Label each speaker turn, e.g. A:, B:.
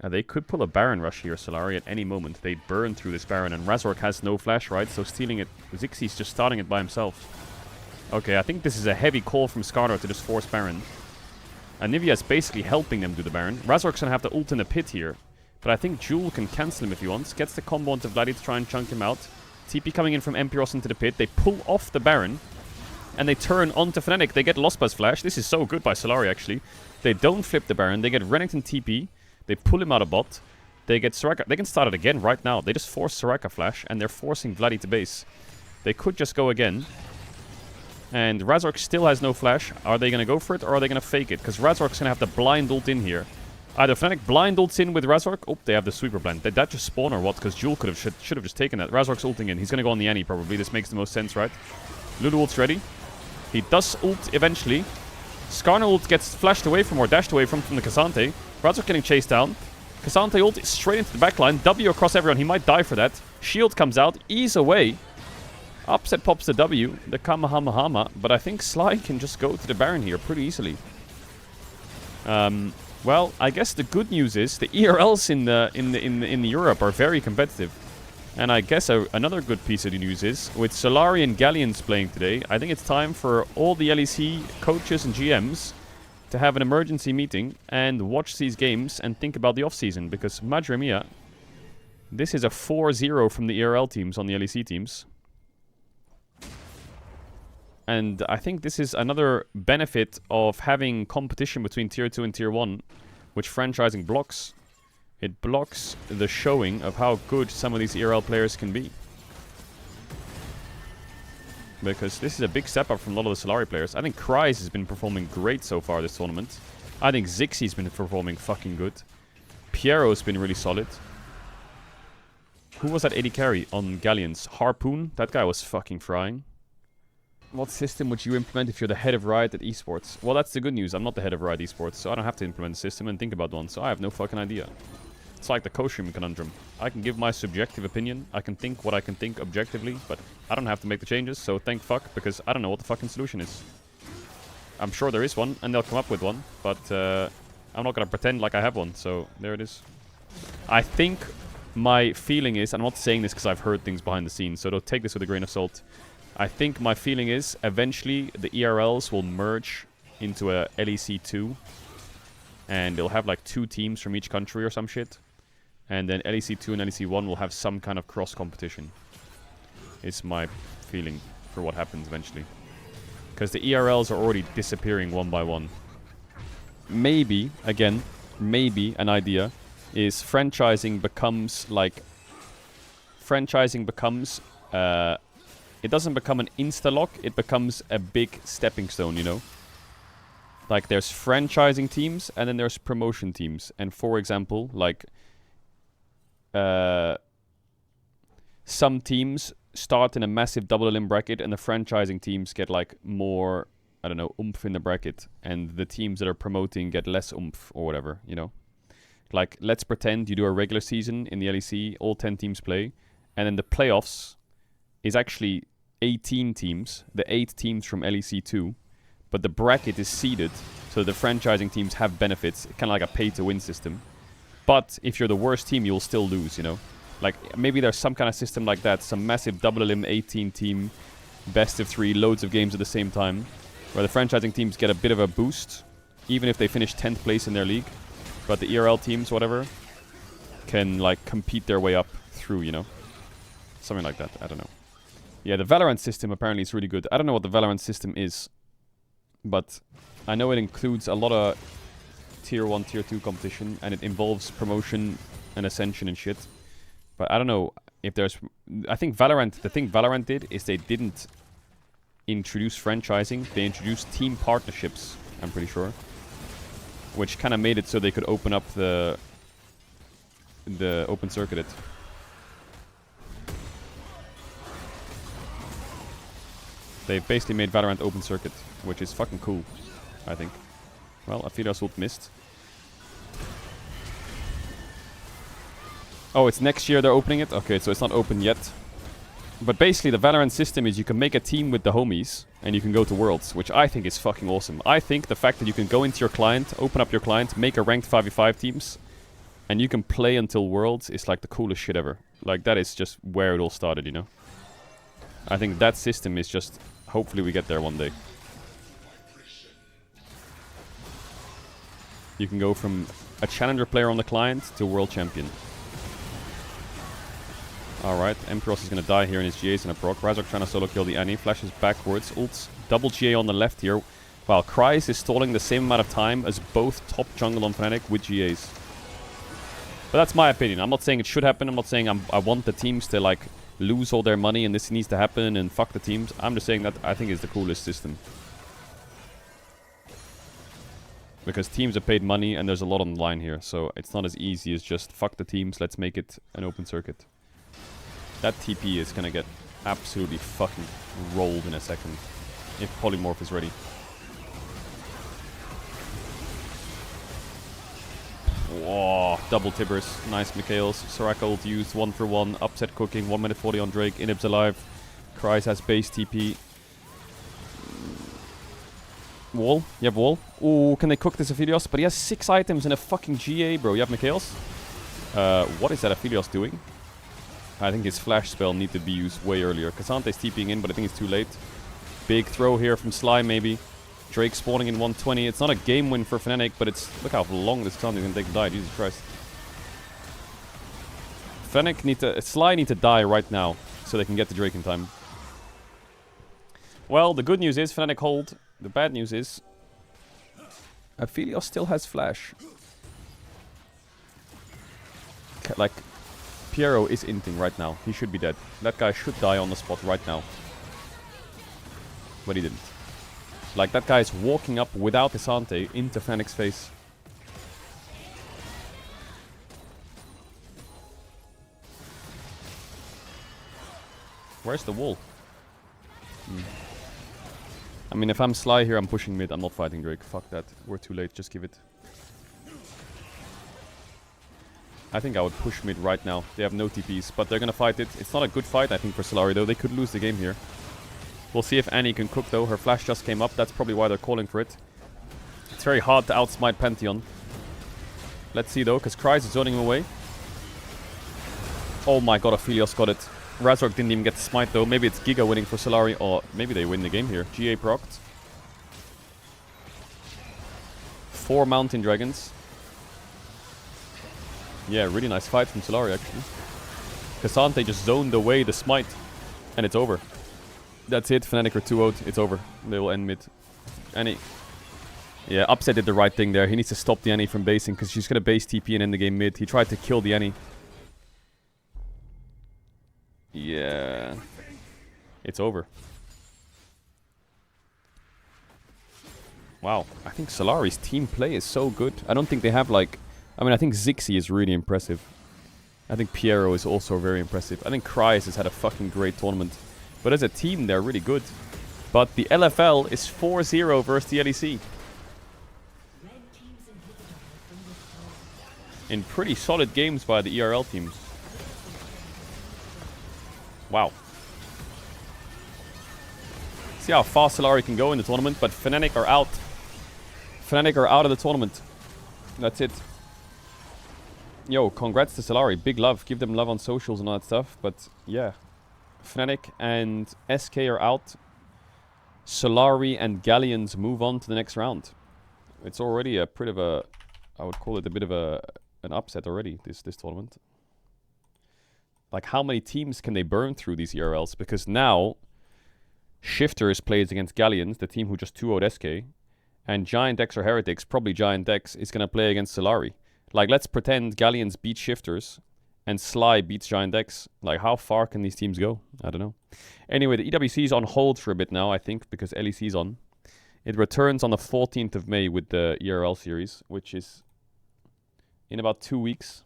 A: They could pull a Baron rush here, Solari, at any moment. They burn through this Baron, and Razork has no flash, right? So stealing it, Zixie's just starting it by himself. Okay, I think this is a heavy call from Skarner to just force Baron. Anivia is basically helping them do the Baron. Razork's gonna have to ult in the pit here. But I think Jewel can cancel him if he wants. Gets the combo onto Vladdy to try and chunk him out. TP coming in from Empiros into the pit. They pull off the Baron. And they turn onto Fnatic. They get Lost Buzz Flash. This is so good by Solari, actually. They don't flip the Baron. They get Renekton TP. They pull him out of bot. They get Soraka. They can start it again right now. They just force Soraka Flash. And they're forcing Vladdy to base. They could just go again. And Razork still has no flash. Are they going to go for it or are they going to fake it? Because Razork's going to have the blind ult in here. Either Fnatic blind ults in with Razork. Oh, they have the sweeper blind. Did that just spawn or what? Because Jewel should have just taken that. Razork's ulting in. He's going to go on the Annie probably. This makes the most sense, right? Lulu ult's ready. He does ult eventually. Skarner ult gets flashed away from or dashed away from the Cassante. Razork getting chased down. Cassante ult straight into the backline. W across everyone. He might die for that. Shield comes out. Ease away. Upset pops the W. The Kamehameha. But I think Sly can just go to the Baron here pretty easily. Well, I guess the good news is the ERLs in Europe are very competitive. And I guess another good piece of the news is, with Solari and Galleons playing today, I think it's time for all the LEC coaches and GMs to have an emergency meeting and watch these games and think about the offseason. Because, Madre mia, this is a 4-0 from the ERL teams on the LEC teams. And I think this is another benefit of having competition between Tier 2 and Tier 1, which franchising blocks. It blocks the showing of how good some of these ERL players can be. Because this is a big step up from a lot of the Solari players. I think Kryze has been performing great so far this tournament. I think Zixie's been performing fucking good. Piero's been really solid. Who was that AD carry on Galleons? Harpoon? That guy was fucking frying. What system would you implement if you're the head of Riot at esports? Well, that's the good news. I'm not the head of Riot esports, so I don't have to implement a system and think about one, so I have no fucking idea. It's like the Koshim conundrum. I can give my subjective opinion, I can think what I can think objectively, but I don't have to make the changes, so thank fuck, because I don't know what the fucking solution is. I'm sure there is one, and they'll come up with one, but I'm not gonna pretend like I have one, so there it is. I think my feeling is, I'm not saying this because I've heard things behind the scenes, so don't take this with a grain of salt. I think my feeling is, eventually, the ERLs will merge into a LEC 2. And they'll have like 2 teams from each country or some shit. And then LEC 2 and LEC 1 will have some kind of cross-competition. It's my feeling for what happens eventually. Because the ERLs are already disappearing one by one. Maybe, again, maybe an idea is franchising becomes like... Franchising becomes... it doesn't become an insta-lock, it becomes a big stepping stone, you know? Like, there's franchising teams, and then there's promotion teams. And for example, like... some teams start in a massive double elim bracket, and the franchising teams get, like, more, I don't know, oomph in the bracket. And the teams that are promoting get less oomph, or whatever, you know? Like, let's pretend you do a regular season in the LEC, all 10 teams play, and then the playoffs is actually 18 teams, the 8 teams from LEC 2, but the bracket is seeded, so the franchising teams have benefits, kind of like a pay-to-win system. But if you're the worst team, you'll still lose, you know? Like, maybe there's some kind of system like that, some massive double elim 18 team, best of 3, loads of games at the same time, where the franchising teams get a bit of a boost, even if they finish 10th place in their league, but the ERL teams, whatever, can, like, compete their way up through, you know? Something like that, I don't know. Yeah, the Valorant system apparently is really good. I don't know what the Valorant system is, but I know it includes a lot of Tier 1, Tier 2 competition, and it involves promotion and ascension and shit. But I don't know if there's... I think Valorant... The thing Valorant did is they didn't introduce franchising. They introduced team partnerships, I'm pretty sure. Which kind of made it so they could open up the open circuit it. They basically made Valorant open circuit, which is fucking cool, I think. Well, Afida's ult missed. Oh, it's next year they're opening it? Okay, so it's not open yet. But basically the Valorant system is you can make a team with the homies and you can go to Worlds, which I think is fucking awesome. I think the fact that you can go into your client, open up your client, make a ranked 5v5 teams, and you can play until Worlds is like the coolest shit ever. Like, that is just where it all started, you know? I think that system is just... Hopefully we get there one day. You can go from a challenger player on the client to world champion. Alright, Emperos is going to die here in his GA's and a proc. Razork trying to solo kill the Annie. Flashes backwards. Ults. Double GA on the left here. While Kryze is stalling the same amount of time as both top jungle on Fnatic with GAs. But that's my opinion. I'm not saying it should happen. I'm not saying I want the teams to like lose all their money and this needs to happen and fuck the teams. I'm just saying that I think it's the coolest system. Because teams have paid money and there's a lot on the line here. So it's not as easy as just fuck the teams, let's make it an open circuit. That TP is gonna get absolutely fucking rolled in a second. If Polymorph is ready. Whoa, double Tibbers. Nice Mikhails. Soraka ult used 1 for 1. Upset cooking. 1 minute 40 on Drake. Inhib's alive. Kryze has base TP. Wall. You have wall. Ooh, can they cook this Aphelios? But he has 6 items in a fucking GA, bro. You have Mikhails. What is that Aphelios doing? I think his flash spell needed to be used way earlier. Kasante's TPing in, but I think it's too late. Big throw here from Sly, maybe. Drake spawning in 120. It's not a game win for Fnatic, but it's... Look how long this Kasante is going to take to die. Jesus Christ. Fnatic need to... Sly need to die right now, so they can get the Drake in time. Well, the good news is Fnatic hold. The bad news is... Aphelios still has flash. Like... Piero is inting right now. He should be dead. That guy should die on the spot right now. But he didn't. Like, that guy is walking up without Kasante into Fnatic's face. Where's the wall? I mean, if I'm Sly here, I'm pushing mid. I'm not fighting Drake. Fuck that. We're too late. Just give it. I think I would push mid right now. They have no TPs, but they're gonna fight it. It's not a good fight, I think, for Solari, though. They could lose the game here. We'll see if Annie can cook, though. Her flash just came up. That's probably why they're calling for it. It's very hard to outsmite Pantheon. Let's see, though, because Kryze is zoning him away. Oh my god, Aphelios got it. Razork didn't even get the smite, though. Maybe it's Giga winning for Solari, or maybe they win the game here. GA procced. 4 Mountain Dragons. Yeah, really nice fight from Solari, actually. Kasante just zoned away the smite, and it's over. That's it. Fnatic are 2-0'd. It's over. They will end mid. Annie. Yeah, Upset did the right thing there. He needs to stop the Annie from basing, because she's going to base TP and end the game mid. He tried to kill the Annie. Yeah. It's over. Wow. I think Solari's team play is so good. I don't think they have, like... I mean, I think Zixi is really impressive. I think Piero is also very impressive. I think Kryze has had a fucking great tournament. But as a team, they're really good. But the LFL is 4-0 versus the LEC. In pretty solid games by the ERL teams. Wow. See how fast Solari can go in the tournament, but Fnatic are out. Fnatic are out of the tournament. That's it. Yo, congrats to Solari. Big love. Give them love on socials and all that stuff. But yeah. Fnatic and SK are out. Solari and Galleons move on to the next round. It's already a bit of a... I would call it a bit of an upset already, this tournament. Like, how many teams can they burn through these ERLs? Because now, Shifters plays against Galleons, the team who just 2-0'd SK. And Giant X or Heretics, probably Giant X, is going to play against Solari. Like, let's pretend Galleons beat Shifters and Sly beats Giant X. Like, how far can these teams go? I don't know. Anyway, the EWC is on hold for a bit now, I think, because LEC is on. It returns on the 14th of May with the ERL series, which is in about 2 weeks.